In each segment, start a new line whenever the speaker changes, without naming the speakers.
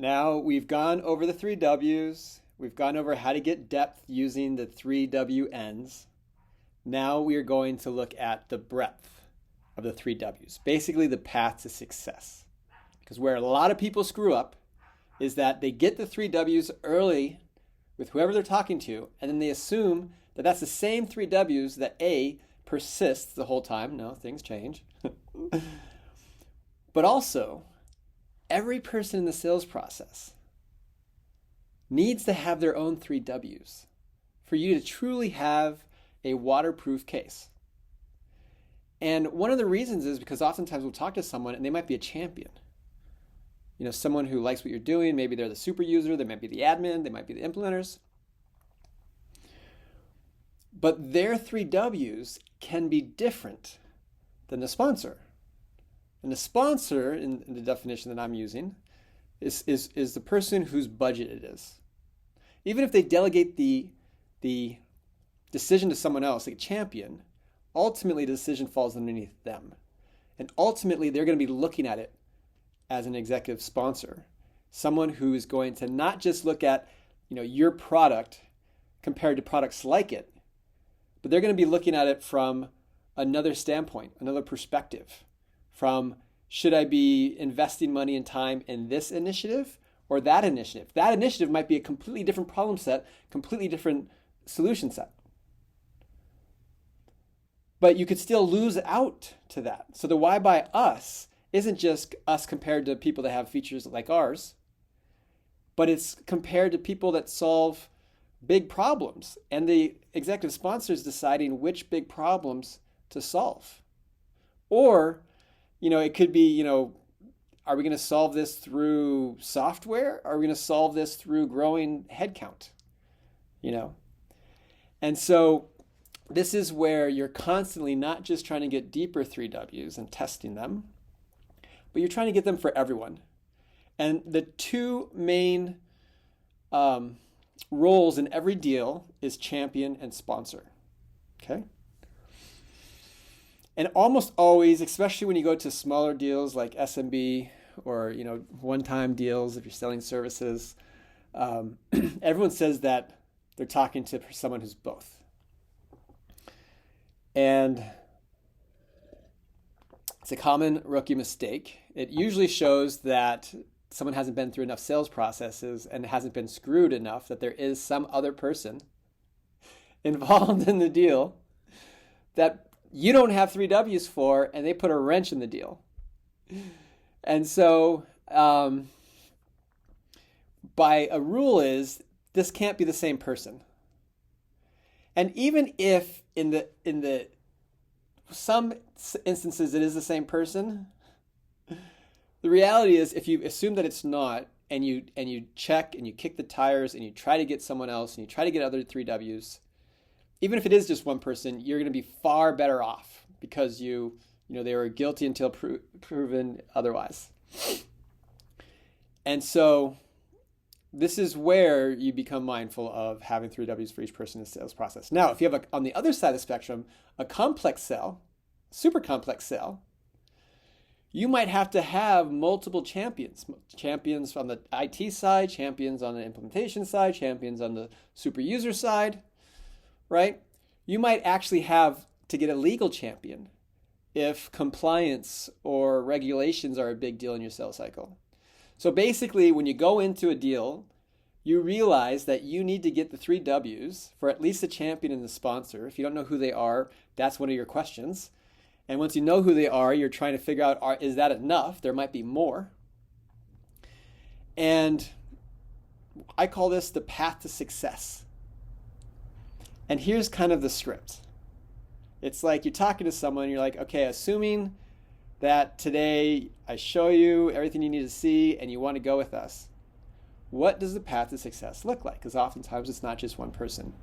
Now we've gone over the three W's. We've gone over how to get depth using the three WNs. Now we are going to look at the breadth of the three W's, basically the path to success. Because where a lot of people screw up is that they get the three W's early with whoever they're talking to, and then they assume that that's the same three W's that A persists the whole time. No, things change. But also, every person in the sales process needs to have their own three W's for you to truly have a waterproof case. And one of the reasons is because oftentimes we'll talk to someone and they might be a champion. You know, someone who likes what you're doing. Maybe they're the super user, they might be the admin, they might be the implementers. But their three W's can be different than the sponsor. And the sponsor, in the definition that I'm using, is the person whose budget it is. Even if they delegate the decision to someone else, like a champion, ultimately the decision falls underneath them. And ultimately they're going to be looking at it as an executive sponsor. Someone who is going to not just look at, your product compared to products like it, but they're going to be looking at it from another standpoint, another perspective. From, should I be investing money and time in this initiative or that initiative? That initiative might be a completely different problem set, completely different solution set. But you could still lose out to that. So the why by us isn't just us compared to people that have features like ours, but it's compared to people that solve big problems. And the executive sponsor is deciding which big problems to solve. Or it could be, are we going to solve this through software? Are we going to solve this through growing headcount? And so this is where you're constantly not just trying to get deeper three W's and testing them, but you're trying to get them for everyone. And the two main roles in every deal is champion and sponsor. Okay? And almost always, especially when you go to smaller deals like SMB or one-time deals if you're selling services, everyone says that they're talking to someone who's both. And it's a common rookie mistake. It usually shows that someone hasn't been through enough sales processes and hasn't been screwed enough that there is some other person involved in the deal that you don't have three W's for, and they put a wrench in the deal. And so by a rule is this can't be the same person. And even if in the some instances it is the same person, the reality is if you assume that it's not, and you check and you kick the tires and you try to get someone else and you try to get other three W's, even if it is just one person, you're going to be far better off because they were guilty until proven otherwise. And so this is where you become mindful of having three W's for each person in the sales process. Now, if you have on the other side of the spectrum, a complex sale, super complex sale, you might have to have multiple champions on the IT side, champions on the implementation side, champions on the super user side, right? You might actually have to get a legal champion if compliance or regulations are a big deal in your sales cycle. So basically, when you go into a deal, you realize that you need to get the three W's for at least the champion and the sponsor. If you don't know who they are, that's one of your questions. And once you know who they are, you're trying to figure out, is that enough? There might be more. And I call this the path to success. And here's kind of the script. It's like you're talking to someone, you're like, okay, assuming that today I show you everything you need to see and you want to go with us, what does the path to success look like? Because oftentimes it's not just one person.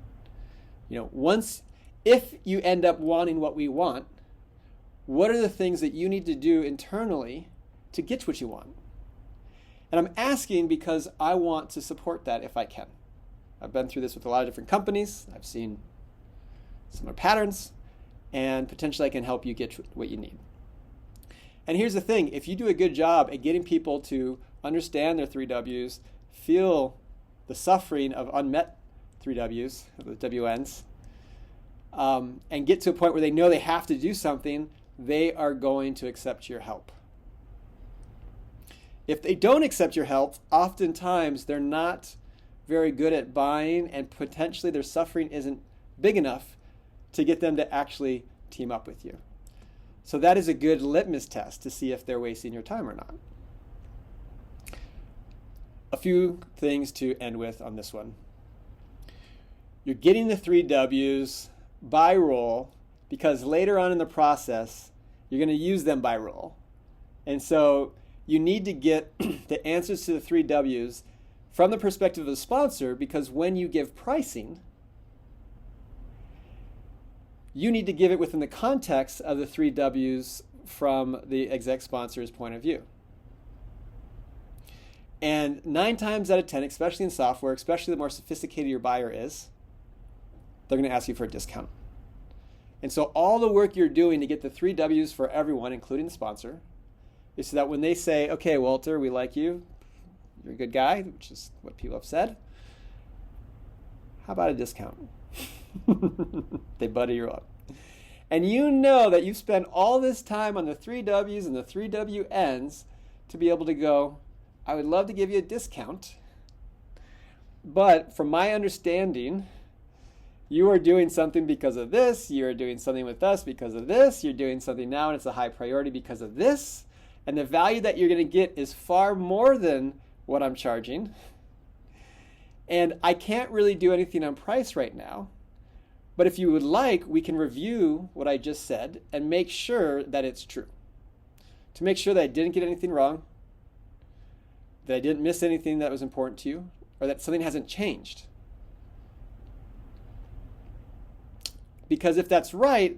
If you end up wanting what we want, what are the things that you need to do internally to get what you want? And I'm asking because I want to support that if I can. I've been through this with a lot of different companies. I've seen similar patterns, and potentially I can help you get what you need. And here's the thing, if you do a good job at getting people to understand their 3Ws, feel the suffering of unmet 3Ws, the WNs, and get to a point where they know they have to do something, they are going to accept your help. If they don't accept your help, oftentimes they're not very good at buying, and potentially their suffering isn't big enough to get them to actually team up with you. So that is a good litmus test to see if they're wasting your time or not. A few things to end with on this one. You're getting the 3Ws by role because later on in the process, you're going to use them by role. And so you need to get the answers to the 3Ws from the perspective of the sponsor, because when you give pricing, you need to give it within the context of the 3Ws from the exec sponsor's point of view. And 9 times out of 10, especially in software, especially the more sophisticated your buyer is, they're going to ask you for a discount. And so all the work you're doing to get the 3Ws for everyone, including the sponsor, is so that when they say, okay, Walter, we like you, you're a good guy, which is what people have said, how about a discount? They butter you up. And you know that you've spent all this time on the 3Ws and the 3WNs to be able to go, I would love to give you a discount, but from my understanding, you are doing something because of this, you are doing something with us because of this, you're doing something now and it's a high priority because of this, and the value that you're going to get is far more than what I'm charging. And I can't really do anything on price right now, but if you would like, we can review what I just said and make sure that it's true. To make sure that I didn't get anything wrong, that I didn't miss anything that was important to you, or that something hasn't changed. Because if that's right,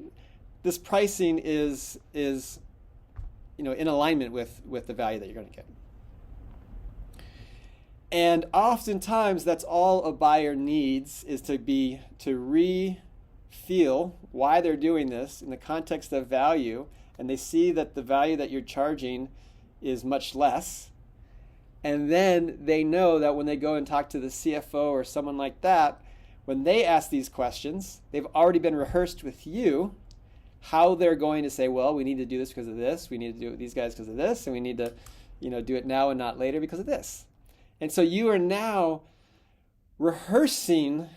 this pricing is in alignment with the value that you're going to get. And oftentimes that's all a buyer needs, is to re-feel why they're doing this in the context of value, and they see that the value that you're charging is much less. And then they know that when they go and talk to the CFO or someone like that, when they ask these questions, they've already been rehearsed with you how they're going to say, well, we need to do this because of this, we need to do it with these guys because of this, and we need to do it now and not later because of this. And so you are now rehearsing,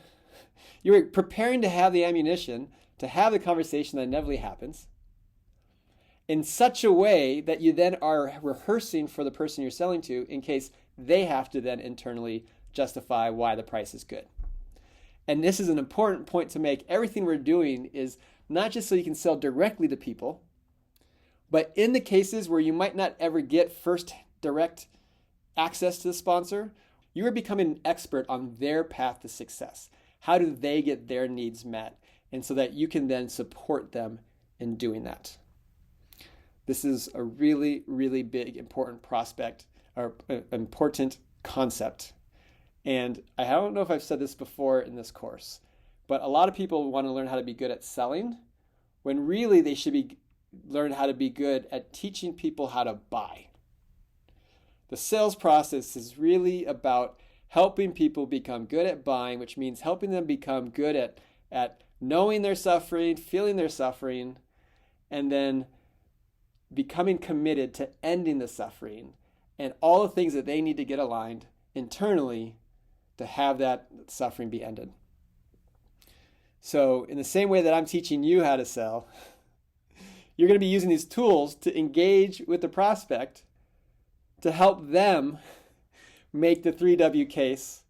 you're preparing to have the ammunition to have the conversation that inevitably happens in such a way that you then are rehearsing for the person you're selling to in case they have to then internally justify why the price is good. And this is an important point to make. Everything we're doing is not just so you can sell directly to people, but in the cases where you might not ever get first direct access to the sponsor, you are becoming an expert on their path to success. How do they get their needs met? And so that you can then support them in doing that. This is a really, really big, important prospect, or important concept. And I don't know if I've said this before in this course, but a lot of people want to learn how to be good at selling, when really they should learn how to be good at teaching people how to buy. The sales process is really about helping people become good at buying, which means helping them become good at knowing their suffering, feeling their suffering, and then becoming committed to ending the suffering and all the things that they need to get aligned internally to have that suffering be ended. So in the same way that I'm teaching you how to sell, you're going to be using these tools to engage with the prospect to help them make the 3W case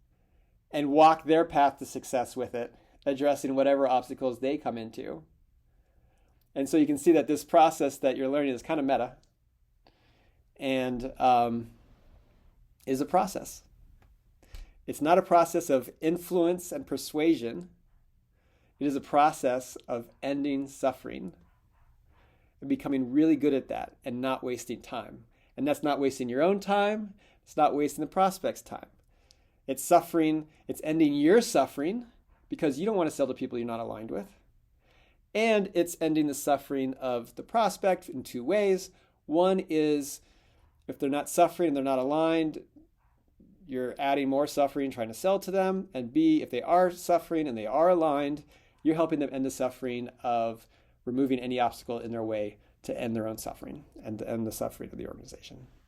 and walk their path to success with it, addressing whatever obstacles they come into. And so you can see that this process that you're learning is kind of meta and is a process. It's not a process of influence and persuasion. It is a process of ending suffering and becoming really good at that and not wasting time. And that's not wasting your own time. It's not wasting the prospect's time. It's suffering. It's ending your suffering because you don't want to sell to people you're not aligned with. And it's ending the suffering of the prospect in 2 ways. One is if they're not suffering and they're not aligned, you're adding more suffering trying to sell to them. And B, if they are suffering and they are aligned, you're helping them end the suffering of removing any obstacle in their way to end their own suffering and end the suffering of the organization.